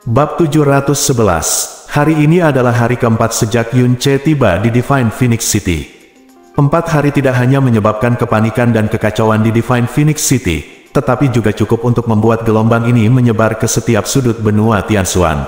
Bab 711. Hari ini adalah hari keempat sejak Yun Ce tiba di Divine Phoenix City. 4 hari tidak hanya menyebabkan kepanikan dan kekacauan di Divine Phoenix City, tetapi juga cukup untuk membuat gelombang ini menyebar ke setiap sudut benua Tianxuan.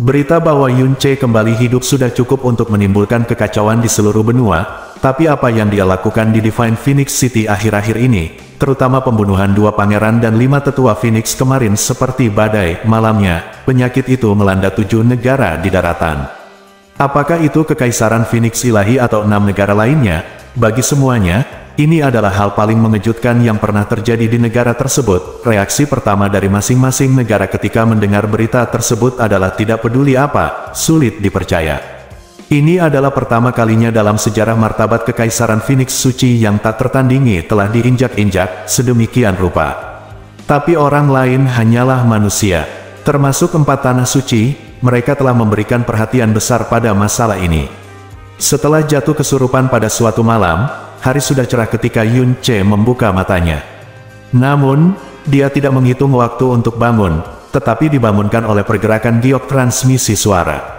Berita bahwa Yun Ce kembali hidup sudah cukup untuk menimbulkan kekacauan di seluruh benua, tapi apa yang dia lakukan di Divine Phoenix City akhir-akhir ini, terutama pembunuhan 2 pangeran dan 5 tetua Phoenix kemarin seperti badai malamnya, penyakit itu melanda 7 negara di daratan. Apakah itu Kekaisaran Phoenix Ilahi atau 6 negara lainnya? Bagi semuanya, ini adalah hal paling mengejutkan yang pernah terjadi di negara tersebut. Reaksi pertama dari masing-masing negara ketika mendengar berita tersebut adalah tidak peduli apa, sulit dipercaya. Ini adalah pertama kalinya dalam sejarah martabat Kekaisaran Phoenix Suci yang tak tertandingi telah diinjak-injak sedemikian rupa. Tapi orang lain hanyalah manusia, termasuk 4 tanah suci. Mereka telah memberikan perhatian besar pada masalah ini. Setelah jatuh kesurupan pada suatu malam, hari sudah cerah ketika Yun Ce membuka matanya. Namun, dia tidak menghitung waktu untuk bangun, tetapi dibangunkan oleh pergerakan giok transmisi suara.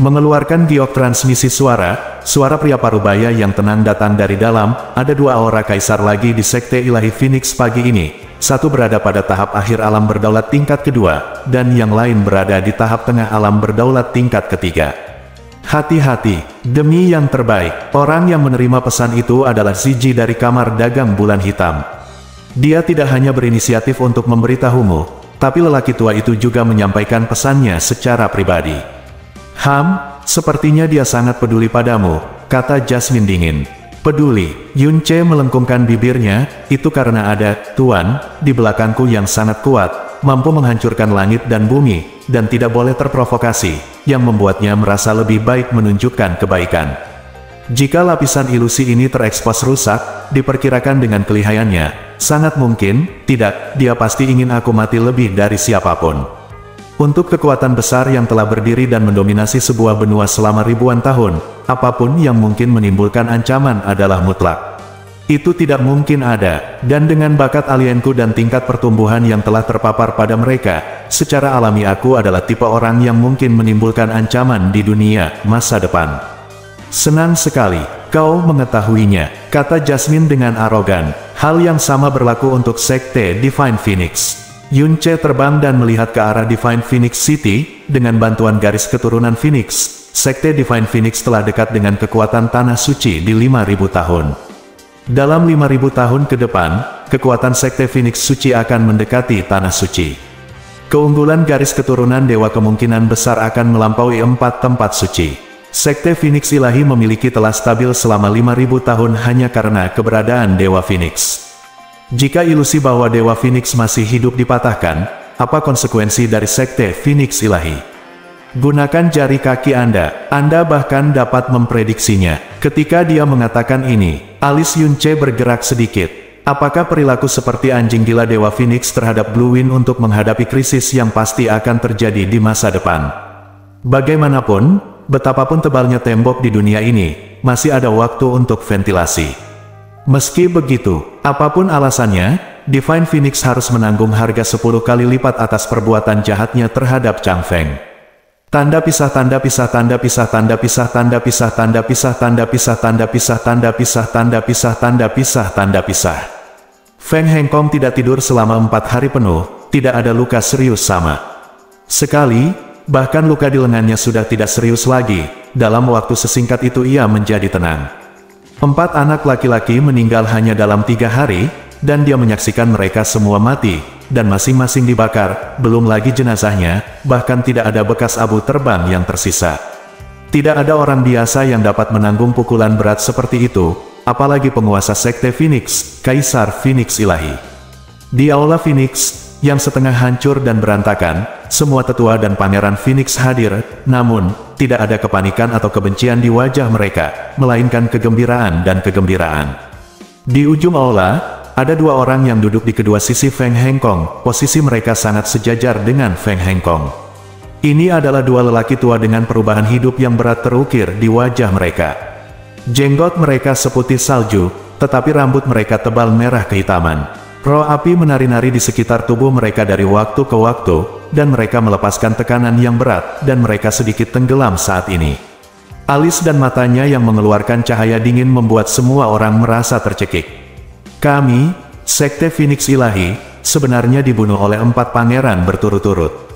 Mengeluarkan giok transmisi suara, suara pria parubaya yang tenang datang dari dalam. Ada 2 aura kaisar lagi di Sekte Ilahi Phoenix pagi ini. Satu berada pada tahap akhir alam berdaulat tingkat kedua, dan yang lain berada di tahap tengah alam berdaulat tingkat ketiga. Hati-hati, demi yang terbaik. Orang yang menerima pesan itu adalah Ziji dari Kamar Dagang Bulan Hitam. Dia tidak hanya berinisiatif untuk memberitahumu, tapi lelaki tua itu juga menyampaikan pesannya secara pribadi. Sepertinya dia sangat peduli padamu, kata Jasmine dingin. Peduli. Yun Ce melengkungkan bibirnya, itu karena ada, Tuan, di belakangku yang sangat kuat, mampu menghancurkan langit dan bumi, dan tidak boleh terprovokasi, yang membuatnya merasa lebih baik menunjukkan kebaikan. Jika lapisan ilusi ini terekspos rusak, diperkirakan dengan kelihayannya, sangat mungkin, tidak, dia pasti ingin aku mati lebih dari siapapun. Untuk kekuatan besar yang telah berdiri dan mendominasi sebuah benua selama ribuan tahun, apapun yang mungkin menimbulkan ancaman adalah mutlak. Itu tidak mungkin ada, dan dengan bakat alienku dan tingkat pertumbuhan yang telah terpapar pada mereka, secara alami aku adalah tipe orang yang mungkin menimbulkan ancaman di dunia masa depan. Senang sekali, kau mengetahuinya, kata Jasmine dengan arogan. Hal yang sama berlaku untuk Sekte Divine Phoenix. Yun Ce terbang dan melihat ke arah Divine Phoenix City, dengan bantuan garis keturunan Phoenix. Sekte Divine Phoenix telah dekat dengan kekuatan Tanah Suci di 5.000 tahun. Dalam 5.000 tahun ke depan, kekuatan Sekte Phoenix Suci akan mendekati Tanah Suci. Keunggulan garis keturunan dewa kemungkinan besar akan melampaui 4 tempat suci. Sekte Phoenix Ilahi memiliki telah stabil selama 5.000 tahun hanya karena keberadaan Dewa Phoenix. Jika ilusi bahwa Dewa Phoenix masih hidup dipatahkan, apa konsekuensi dari Sekte Phoenix Ilahi? Gunakan jari kaki Anda bahkan dapat memprediksinya. Ketika dia mengatakan ini, alis Yun Ce bergerak sedikit. Apakah perilaku seperti anjing gila Dewa Phoenix terhadap Blue Wind untuk menghadapi krisis yang pasti akan terjadi di masa depan? Bagaimanapun, betapapun tebalnya tembok di dunia ini, masih ada waktu untuk ventilasi. Meski begitu, apapun alasannya, Divine Phoenix harus menanggung harga 10 kali lipat atas perbuatan jahatnya terhadap Chang Feng. Tanda pisah, tanda pisah, tanda pisah, tanda pisah, tanda pisah, tanda pisah, tanda pisah, tanda pisah, tanda pisah, tanda pisah, tanda pisah, tanda pisah. Feng Hengkong tidak tidur selama 4 hari penuh, tidak ada luka serius sama sekali, bahkan luka di lengannya sudah tidak serius lagi. Dalam waktu sesingkat itu ia menjadi tenang. 4 anak laki-laki meninggal hanya dalam 3 hari, dan dia menyaksikan mereka semua mati, dan masing-masing dibakar, belum lagi jenazahnya, bahkan tidak ada bekas abu terbang yang tersisa. Tidak ada orang biasa yang dapat menanggung pukulan berat seperti itu, apalagi penguasa Sekte Phoenix, Kaisar Phoenix Ilahi. Di Aula Phoenix, yang setengah hancur dan berantakan, semua tetua dan pangeran Phoenix hadir, namun, tidak ada kepanikan atau kebencian di wajah mereka, melainkan kegembiraan dan kegembiraan. Di ujung aula, ada 2 orang yang duduk di kedua sisi Feng Hengkong, posisi mereka sangat sejajar dengan Feng Hengkong. Ini adalah 2 lelaki tua dengan perubahan hidup yang berat terukir di wajah mereka. Jenggot mereka seputih salju, tetapi rambut mereka tebal merah kehitaman. Roh api menari-nari di sekitar tubuh mereka dari waktu ke waktu, dan mereka melepaskan tekanan yang berat, dan mereka sedikit tenggelam saat ini. Alis dan matanya yang mengeluarkan cahaya dingin membuat semua orang merasa tercekik. Kami, Sekte Phoenix Ilahi, sebenarnya dibunuh oleh 4 pangeran berturut-turut.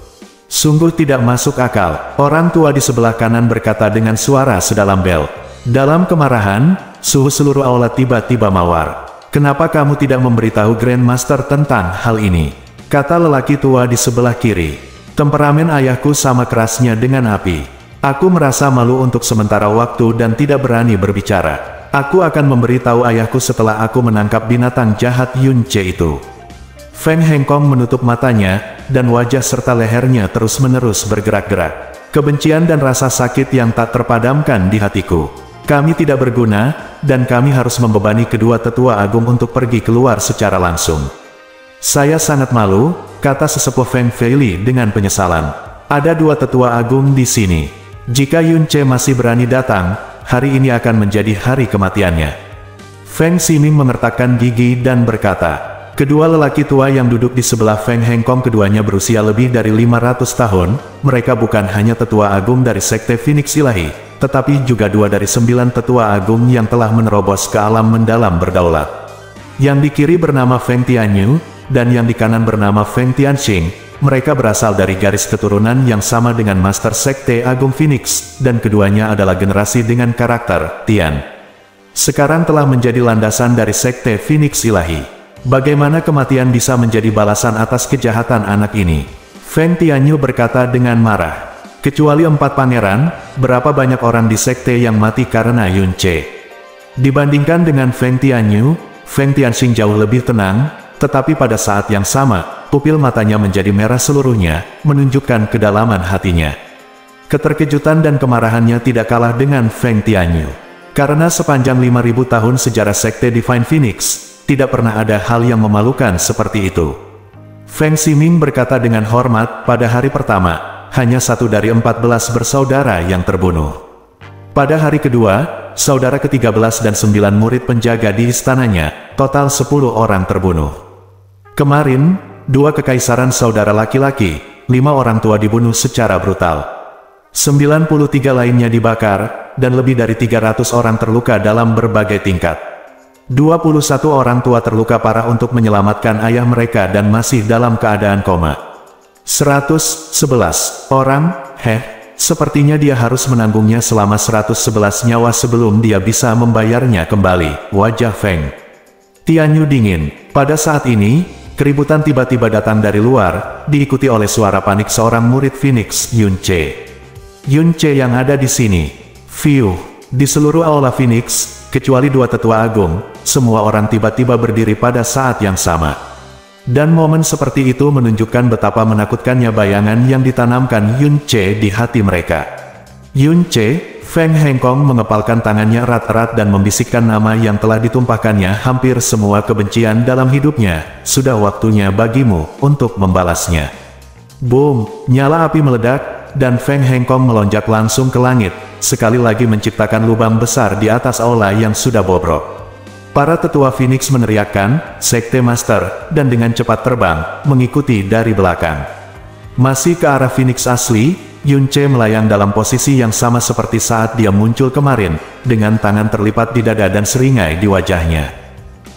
Sungguh tidak masuk akal, orang tua di sebelah kanan berkata dengan suara sedalam bel. Dalam kemarahan, suhu seluruh aula tiba-tiba mawar. Kenapa kamu tidak memberitahu Grandmaster tentang hal ini? Kata lelaki tua di sebelah kiri. Temperamen ayahku sama kerasnya dengan api. Aku merasa malu untuk sementara waktu dan tidak berani berbicara. Aku akan memberitahu ayahku setelah aku menangkap binatang jahat Yunce itu. Feng Hengkong menutup matanya, dan wajah serta lehernya terus-menerus bergerak-gerak. Kebencian dan rasa sakit yang tak terpadamkan di hatiku. Kami tidak berguna, dan kami harus membebani kedua tetua agung untuk pergi keluar secara langsung. Saya sangat malu, kata sesepuh Feng Feili dengan penyesalan. Ada 2 tetua agung di sini. Jika Yunce masih berani datang, hari ini akan menjadi hari kematiannya. Feng Ximing mengertakkan gigi dan berkata, kedua lelaki tua yang duduk di sebelah Feng Hengkong keduanya berusia lebih dari 500 tahun, mereka bukan hanya tetua agung dari Sekte Phoenix Ilahi, tetapi juga 2 dari 9 tetua agung yang telah menerobos ke alam mendalam berdaulat. Yang di kiri bernama Feng Tianyu, dan yang di kanan bernama Feng Tianxing. Mereka berasal dari garis keturunan yang sama dengan Master Sekte Agung Phoenix, dan keduanya adalah generasi dengan karakter Tian. Sekarang telah menjadi landasan dari Sekte Phoenix Ilahi. Bagaimana kematian bisa menjadi balasan atas kejahatan anak ini? Feng Tianyu berkata dengan marah. Kecuali 4 pangeran, berapa banyak orang di sekte yang mati karena Yunce? Dibandingkan dengan Feng Tianyu, Feng Tianxing jauh lebih tenang. Tetapi pada saat yang sama, pupil matanya menjadi merah seluruhnya, menunjukkan kedalaman hatinya. Keterkejutan dan kemarahannya tidak kalah dengan Feng Tianyu. Karena sepanjang 5.000 tahun sejarah Sekte Divine Phoenix, tidak pernah ada hal yang memalukan seperti itu. Feng Ximing berkata dengan hormat, pada hari pertama, hanya 1 dari 14 bersaudara yang terbunuh. Pada hari kedua, saudara ke-13 dan 9 murid penjaga di istananya, total 10 orang terbunuh. Kemarin, 2 kekaisaran saudara laki-laki, 5 orang tua dibunuh secara brutal. 93 lainnya dibakar, dan lebih dari 300 orang terluka dalam berbagai tingkat. 21 orang tua terluka parah untuk menyelamatkan ayah mereka dan masih dalam keadaan koma. 111 orang, sepertinya dia harus menanggungnya selama 111 nyawa sebelum dia bisa membayarnya kembali. Wajah Feng Tianyu dingin. Pada saat ini, keributan tiba-tiba datang dari luar, diikuti oleh suara panik seorang murid Phoenix, Yunce. Yunce yang ada di sini. Fiu. Di seluruh aula Phoenix, kecuali 2 tetua agung, semua orang tiba-tiba berdiri pada saat yang sama. Dan momen seperti itu menunjukkan betapa menakutkannya bayangan yang ditanamkan Yunce di hati mereka. Yunce, Feng Hengkong mengepalkan tangannya erat-erat dan membisikkan nama yang telah ditumpahkannya hampir semua kebencian dalam hidupnya. Sudah waktunya bagimu untuk membalasnya. Boom! Nyala api meledak, dan Feng Hengkong melonjak langsung ke langit, sekali lagi menciptakan lubang besar di atas aula yang sudah bobrok. Para tetua Phoenix meneriakkan, Sekte Master, dan dengan cepat terbang, mengikuti dari belakang. Masih ke arah Phoenix asli, Yunce melayang dalam posisi yang sama seperti saat dia muncul kemarin, dengan tangan terlipat di dada dan seringai di wajahnya.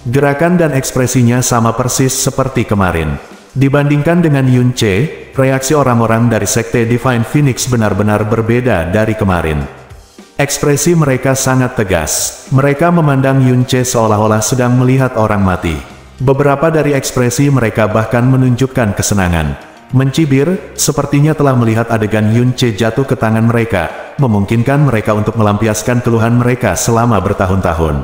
Gerakan dan ekspresinya sama persis seperti kemarin. Dibandingkan dengan Yunce, reaksi orang-orang dari Sekte Divine Phoenix benar-benar berbeda dari kemarin. Ekspresi mereka sangat tegas. Mereka memandang Yunce seolah-olah sedang melihat orang mati. Beberapa dari ekspresi mereka bahkan menunjukkan kesenangan. Mencibir, sepertinya telah melihat adegan Yunce jatuh ke tangan mereka, memungkinkan mereka untuk melampiaskan keluhan mereka selama bertahun-tahun.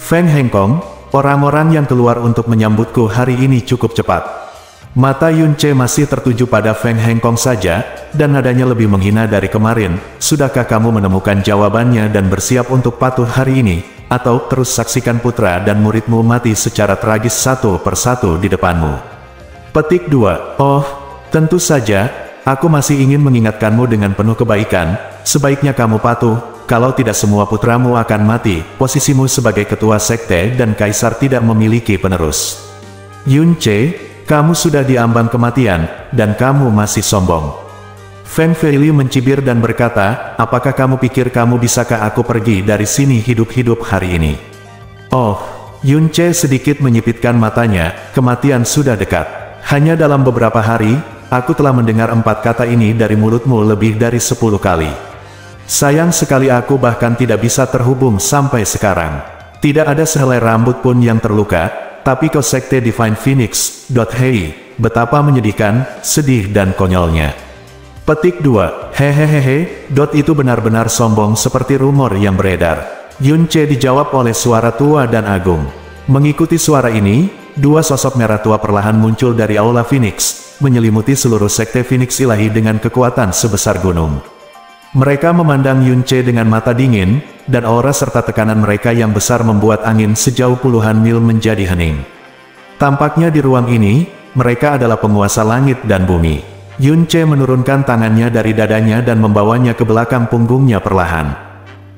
Feng Hengkong, orang-orang yang keluar untuk menyambutku hari ini cukup cepat. Mata Yunce masih tertuju pada Feng Hengkong saja, dan nadanya lebih menghina dari kemarin. Sudahkah kamu menemukan jawabannya dan bersiap untuk patuh hari ini, atau terus saksikan putra dan muridmu mati secara tragis satu persatu di depanmu? Petik 2. Oh, tentu saja, aku masih ingin mengingatkanmu dengan penuh kebaikan, sebaiknya kamu patuh, kalau tidak semua putramu akan mati, posisimu sebagai ketua sekte dan kaisar tidak memiliki penerus. Yunce, kamu sudah diambang kematian, dan kamu masih sombong. Feng Feili mencibir dan berkata, apakah kamu pikir kamu bisakah aku pergi dari sini hidup-hidup hari ini? Oh, Yunce sedikit menyipitkan matanya, kematian sudah dekat. Hanya dalam beberapa hari, aku telah mendengar 4 kata ini dari mulutmu lebih dari 10 kali. Sayang sekali aku bahkan tidak bisa terhubung sampai sekarang. Tidak ada sehelai rambut pun yang terluka, tapi kau sekte Divine Phoenix. Hei, betapa menyedihkan, sedih dan konyolnya. Petik 2. Hehehehe, itu benar-benar sombong seperti rumor yang beredar. Yunce dijawab oleh suara tua dan agung. Mengikuti suara ini, 2 sosok merah tua perlahan muncul dari Aula Phoenix, menyelimuti seluruh sekte Phoenix ilahi dengan kekuatan sebesar gunung. Mereka memandang Yunce dengan mata dingin, dan aura serta tekanan mereka yang besar membuat angin sejauh puluhan mil menjadi hening. Tampaknya di ruang ini, mereka adalah penguasa langit dan bumi. Yunce menurunkan tangannya dari dadanya dan membawanya ke belakang punggungnya perlahan.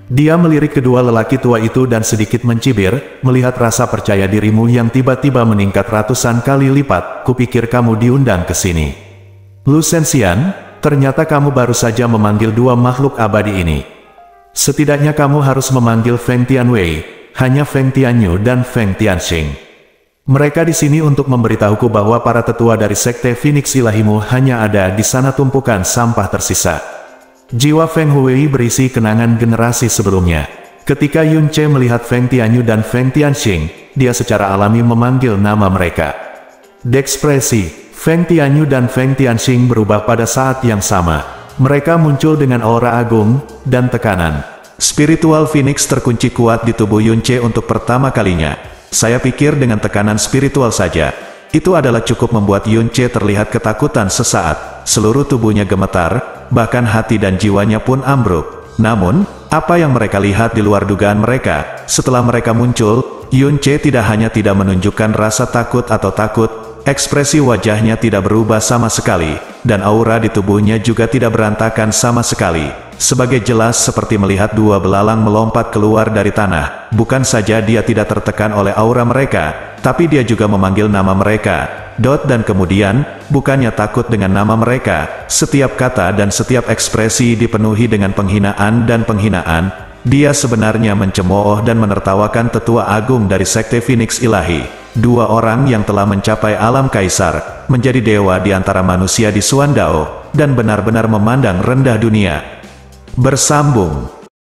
Dia melirik kedua lelaki tua itu dan sedikit mencibir, melihat rasa percaya dirimu yang tiba-tiba meningkat ratusan kali lipat, kupikir kamu diundang ke sini. Lu Shenxian, ternyata kamu baru saja memanggil 2 makhluk abadi ini. Setidaknya kamu harus memanggil Feng Tianwei, hanya Feng Tianyu dan Feng Tianxing. Mereka di sini untuk memberitahuku bahwa para tetua dari sekte Phoenix ilahimu hanya ada di sana tumpukan sampah tersisa. Jiwa Feng Hui berisi kenangan generasi sebelumnya. Ketika Yunce melihat Feng Tianyu dan Feng Tianxing, dia secara alami memanggil nama mereka. Dekspresi Feng Tianyu dan Feng Tianxing berubah pada saat yang sama. Mereka muncul dengan aura agung dan tekanan. Spiritual Phoenix terkunci kuat di tubuh Yunce untuk pertama kalinya. Saya pikir dengan tekanan spiritual saja, itu adalah cukup membuat Yunce terlihat ketakutan sesaat. Seluruh tubuhnya gemetar, bahkan hati dan jiwanya pun ambruk. Namun, apa yang mereka lihat di luar dugaan mereka, setelah mereka muncul, Yunce tidak hanya tidak menunjukkan rasa takut atau takut, ekspresi wajahnya tidak berubah sama sekali, dan aura di tubuhnya juga tidak berantakan sama sekali. Sebagai jelas seperti melihat 2 belalang melompat keluar dari tanah. Bukan saja dia tidak tertekan oleh aura mereka, tapi dia juga memanggil nama mereka. Dan kemudian, bukannya takut dengan nama mereka, setiap kata dan setiap ekspresi dipenuhi dengan penghinaan dan penghinaan. Dia sebenarnya mencemooh dan menertawakan tetua agung dari sekte Phoenix ilahi. 2 orang yang telah mencapai alam kaisar, menjadi dewa di antara manusia di Suandao, dan benar-benar memandang rendah dunia. Bersambung.